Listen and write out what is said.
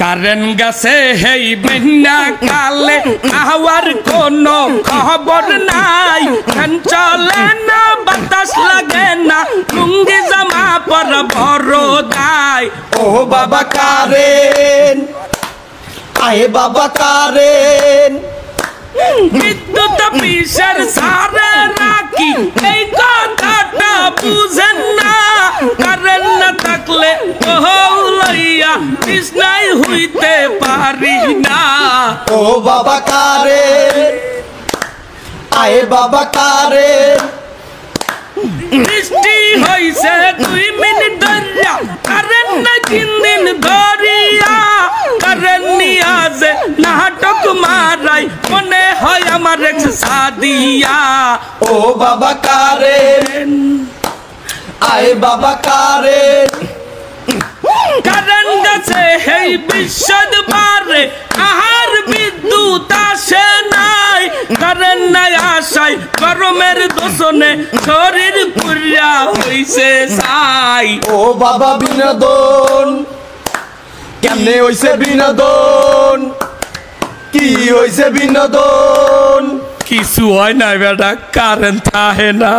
Current গাছে হেই বেন্না কালে hour কোনো খবর নাই ফ্যান চলে না বাতাস লাগে না লুঙ্গি জামা পর বড় দায় ও বাবা কারেন আয়ে বাবা কারেন বিদ্যুৎ অফিসের সারে রাখি এই কথাটা বুঝেন না কারেন না থাকলে লইয়া কৃষ্ণাই হইতে পারি না ও বাবা কারেন আয়ে বাবা কারেন বৃষ্টি হইছে 2 মিনিট ধরিয়া কারেন না 3 দিন ধরিয়া কারেন নিয়া যে নাটক মারাই মনে হয় আমার এক সাদিয়া ও বাবা কারেন আয়ে বাবা কারেন কারেন গেছে হেই বিশ্বদ বারে আহার বিদ্যুৎ আসে নাই কারেন নাই আসাই গরমের দোষণে শরীর পুরিয়া হইছে ছাই ও বাবা বিনোদন কেমনে হইছে বিনোদন কি হইছে বিনোদন কিছু হয় না বেটা কারেন্ট থাকে না।